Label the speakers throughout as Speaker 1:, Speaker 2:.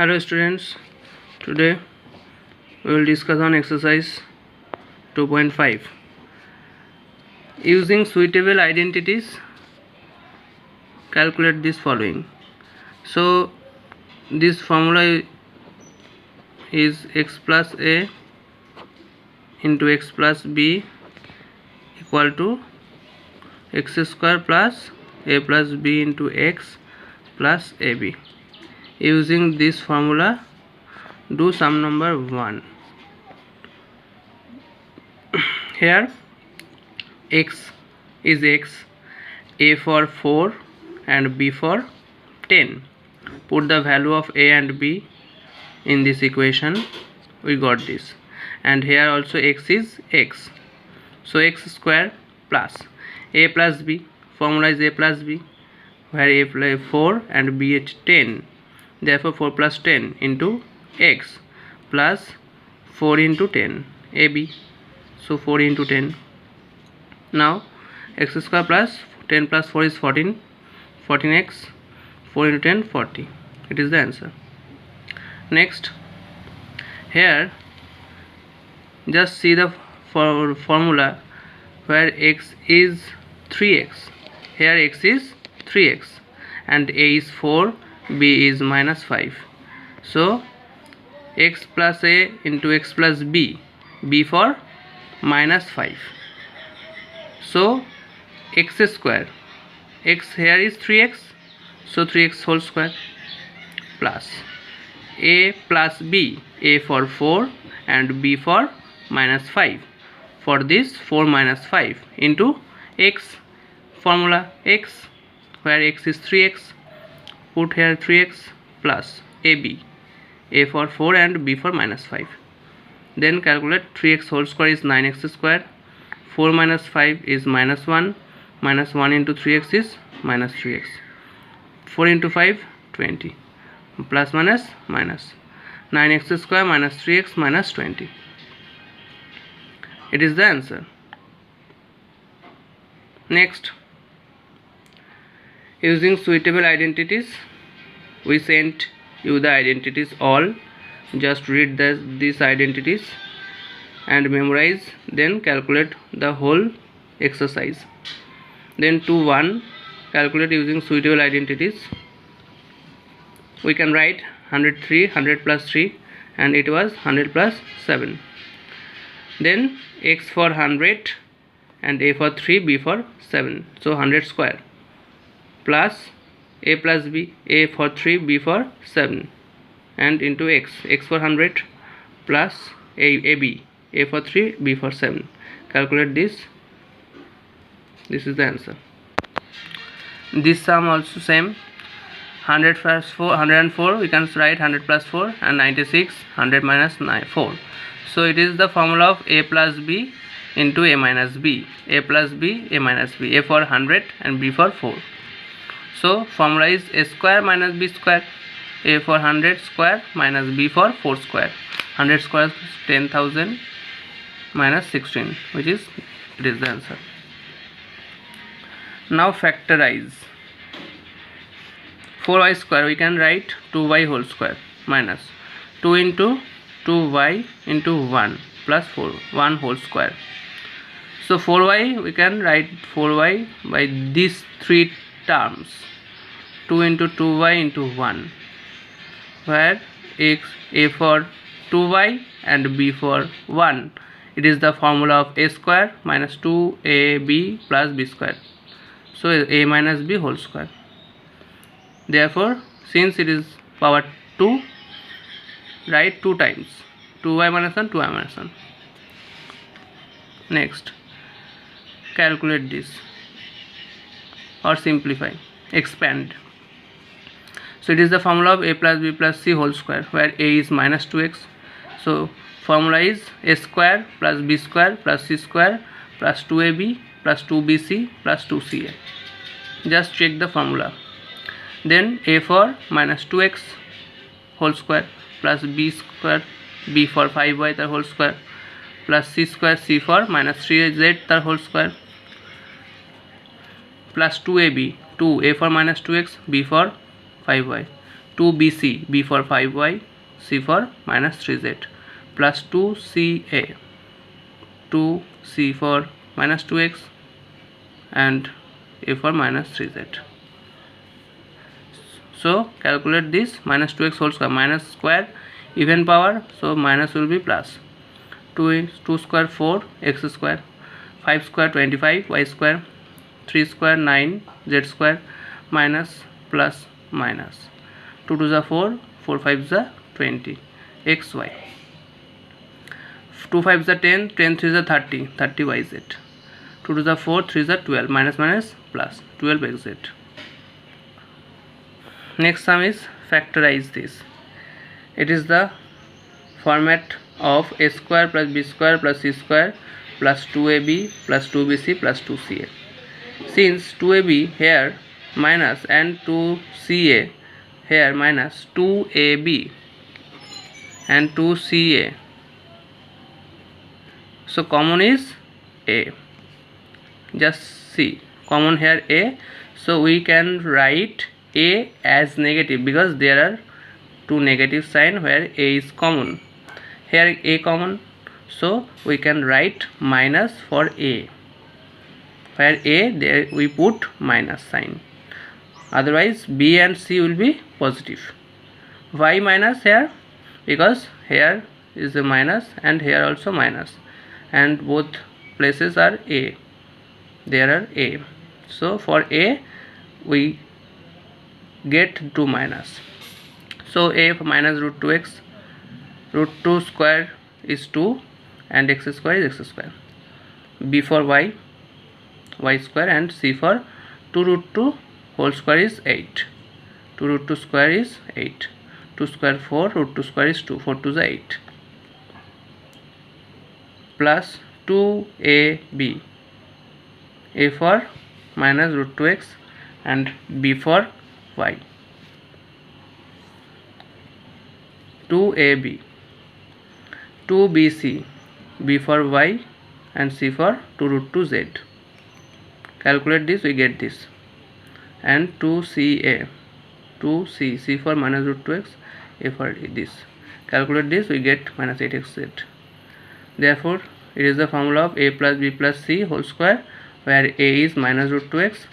Speaker 1: Hello students, today we will discuss on exercise 2.5. Using suitable identities, calculate this following. So this formula is x plus a into x plus b equal to x square plus a plus b into x plus ab. Using this formula, do sum number 1. Here x is x, a for 4 and b for 10. Put the value of a and b in this equation, we got this. And here also x is x, so x square plus a plus b, formula is a plus b, where a plus 4 and b is 10. Therefore 4 plus 10 into x plus 4 into 10 ab, so 4 into 10. Now x square plus 10 plus 4 is 14, 14x, 4 into 10 40. It is the answer. Next, here just see the formula where x is 3x. Here x is 3x and a is 4, b is minus 5. So x plus a into x plus b, b for minus 5. So x square, x here is 3x, so 3x whole square plus a plus b, a for 4 and b for minus 5. For this 4 minus 5 into x, formula x, where x is 3x, put here 3x plus ab, a for 4 and b for minus 5. Then calculate 3x whole square is 9x square, 4 minus 5 is minus 1, minus 1 into 3x is minus 3x, 4 into 5 20, plus minus minus, 9x square minus 3x minus 20. It is the answer. Next, using suitable identities, we sent you the identities all. Just read these identities and memorize, then calculate the whole exercise. Then 2.1, calculate using suitable identities. We can write 103, 100 plus 3, and it was 100 plus 7. Then x for 100 and a for 3, b for 7, so 100 square plus a plus b, a for 3, b for 7, and into x, x for 100 plus ab, a for 3, b for 7. Calculate this. This is the answer. This sum also same. 100 plus 4, 104, we can write 100 plus 4 and 96, 100 minus 4. So it is the formula of a plus b into a minus b, a plus b, a minus b, a for 100 and b for 4. So formula is a square minus b square, a for 100 square minus b for 4 square. 100 square is 10,000 minus 16, which is, it is the answer. Now factorize. 4y square, we can write 2y whole square minus 2 into 2y into 1 plus 4, 1 whole square. So 4y, we can write 4y by these three terms, 2 into 2y into 1, where x, a for 2y and b for 1. It is the formula of a square minus 2ab plus b square, so a minus b whole square. Therefore, since it is power 2, write 2 times, 2y minus 1, 2y minus 1. Next, calculate this or simplify, expand. So it is the formula of a plus b plus c whole square, where a is minus 2x. So formula is a square plus b square plus c square plus 2ab plus 2bc plus 2ca. Just check the formula. Then a for minus 2x whole square plus b square, b for 5y the whole square plus c square, c for minus 3z the whole square plus 2ab, 2 a for minus 2x, b for 5y, 2bc, b for 5y, c for minus 3z, plus 2ca, 2c for minus 2x, and a for minus 3z. So calculate this. Minus 2x whole square, minus square even power, so minus will be plus. 2 square 4 x square, 5 square 25 y square, 3 square 9 z square, minus plus minus. 2 to the 4, 4 5 the 20 xy, 2 5 the 10, 10 3 the 30, 30 yz, 2 to the 4, 3 the 12, minus minus plus 12 xz. Next sum is factorize this. It is the format of a square plus b square plus c square plus 2ab plus 2bc plus 2ca. Since 2ab here minus and 2ca here minus, 2ab and 2ca, so common is a. Just see, common here a, so we can write a as negative because there are two negative sign where a is common. Here a common, so we can write minus for a, where a there we put minus sign, otherwise b and c will be positive. Why minus here? Because here is a minus and here also minus, and both places are a, there are a, so for a we get 2 minus. So a minus root 2x, root 2 square is 2 and x square is x square, b for y, y square, and c for 2 root 2 whole square is 8, 2 root 2 square is 8, 2 square 4, root 2 square is 2, 4 to the 8, plus 2ab, a for minus root 2x and b for y, 2ab, 2bc, b for y and c for 2 root 2 z. Calculate this, we get this, and 2ca, 2c, c for minus root 2x, a for this. Calculate this, we get minus 8xz. Therefore it is the formula of a plus b plus c whole square, where a is minus root 2x,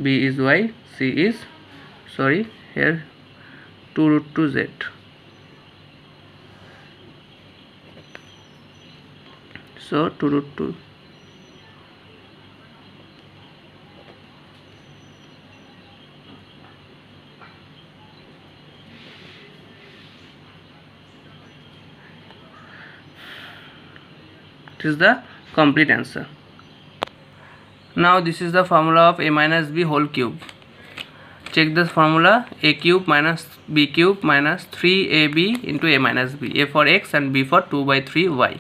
Speaker 1: b is y, c is, sorry, here 2 root 2 z. So 2 root 2. It is the complete answer. Now this is the formula of a minus b whole cube. Check this formula: a cube minus b cube minus 3ab into a minus b, a for x and b for 2 by 3 y.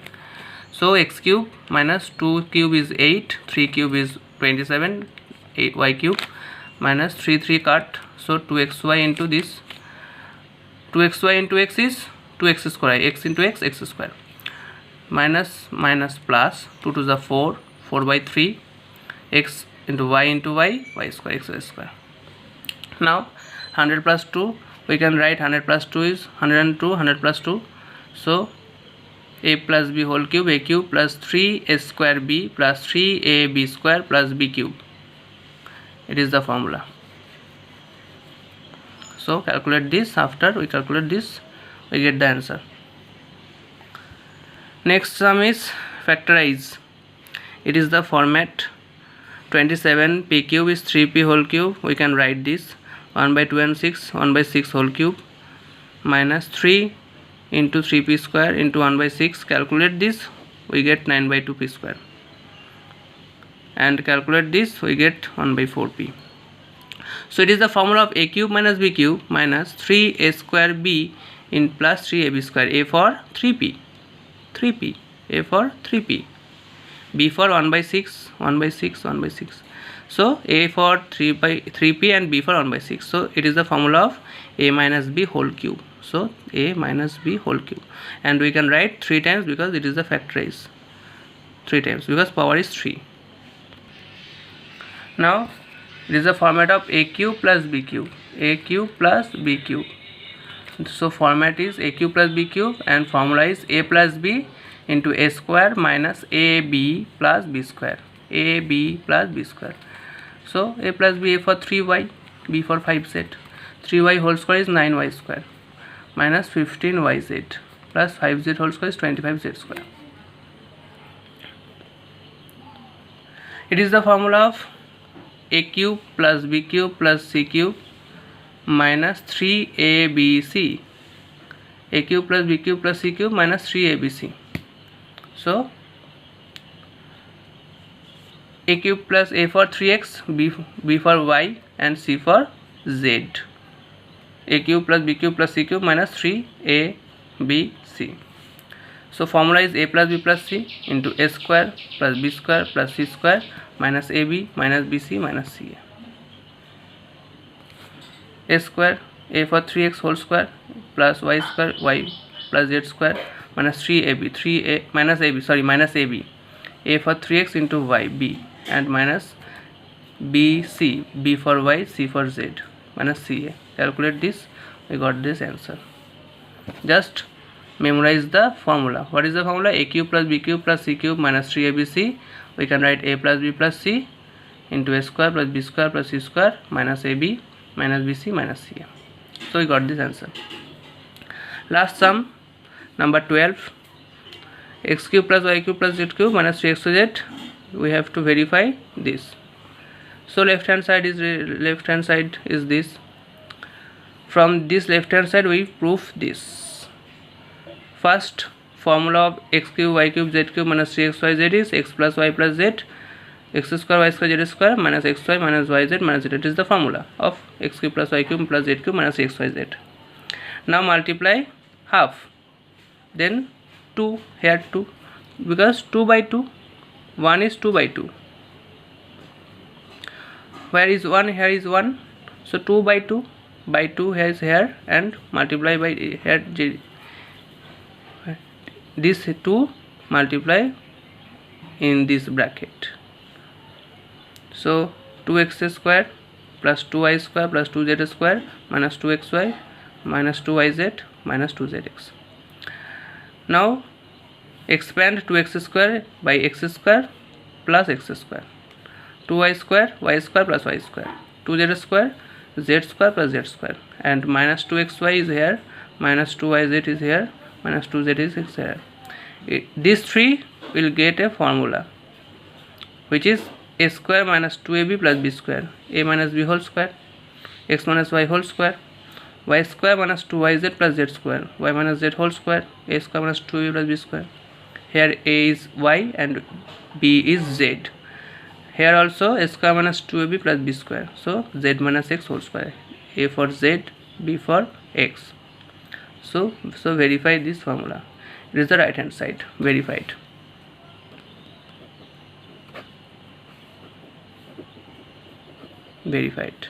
Speaker 1: So x cube minus 2 cube is 8, 3 cube is 27, 8y cube minus 3 cut, so 2xy into this, 2xy into x is 2x square, x into x, x square, minus minus plus 2 to the 4, 4 by 3, x into y, y square, x square. Now 100 plus 2, we can write 100 plus 2 is 102, 100 plus 2, so a plus b whole cube, a cube plus 3a square b plus 3ab square plus b cube. It is the formula. So calculate this. After we calculate this, we get the answer. Next sum is factorize. It is the format 27 p cube is 3p whole cube. We can write this 1 by 2 and 6, 1 by 6 whole cube minus 3 into 3p square into 1 by 6. Calculate this, we get 9 by 2p square, and calculate this, we get 1 by 4p. So it is the formula of a cube minus b cube minus 3a square b in plus 3ab square, a for 3p, 3p, a for 3p, b for 1 by 6, 1 by 6, 1 by 6. So a for 3 by 3p and b for 1 by 6. So it is the formula of a minus b whole cube. So a minus b whole cube, and we can write 3 times because it is the factorize, 3 times because power is 3. Now it is the format of a cube plus b cube, a cube plus b cube So format is a cube plus b cube, and formula is a plus b into a square minus ab plus b square. ab plus b square. So a plus b, a for 3y, b for 5z. 3y whole square is 9y square minus 15yz plus 5z whole square is 25z square. It is the formula of a cube plus b cube plus c cube minus 3abc. a cube plus b cube plus c cube minus 3abc. So a cube plus a for 3x, b for y, and c for z. a cube plus b cube plus c cube minus 3abc. So formula is a plus b plus c into a square plus b square plus c square minus ab minus bc minus ca. A square, a for 3x whole square plus y square, y plus z square minus 3ab, 3a minus ab, sorry, minus ab. a for 3x into y, b, and minus bc, b for y, c for z minus ca. Calculate this, we got this answer. Just memorize the formula. What is the formula? A cube plus b cube plus c cube minus 3abc. We can write a plus b plus c into a square plus b square plus c square minus ab minus bc minus ca. So we got this answer. Last sum, number 12. X cube plus y cube plus z cube minus 3xz. We have to verify this. So left hand side is this. From this left hand side we prove this. First formula of x cube y cube z cube minus 3xyz is x plus y plus z, x square y square z square minus xy minus yz minus z. It is the formula of x cube plus y cube plus z cube minus xyz. Now multiply half, then 2, here 2, because 2 by 2, 1 is 2 by 2. Where is 1? Here is 1. So 2 by 2 here is here, and multiply by here this 2 multiply in this bracket. So 2x square plus 2y square plus 2z square minus 2xy minus 2yz minus 2zx. Now expand 2x square by x square plus x square, 2y square plus y square, 2z square z square plus z square, and minus 2xy is here, minus 2yz is here, minus 2z is here. These three will get a formula which is a square minus 2ab plus b square, a minus b whole square, x minus y whole square, y square minus 2yz plus z square, y minus z whole square, a square minus 2ab plus b square. Here a is y and b is z. Here also a square minus 2ab plus b square, so z minus x whole square, a for z, b for x. So verify this formula. It is the right hand side, verified. Verified.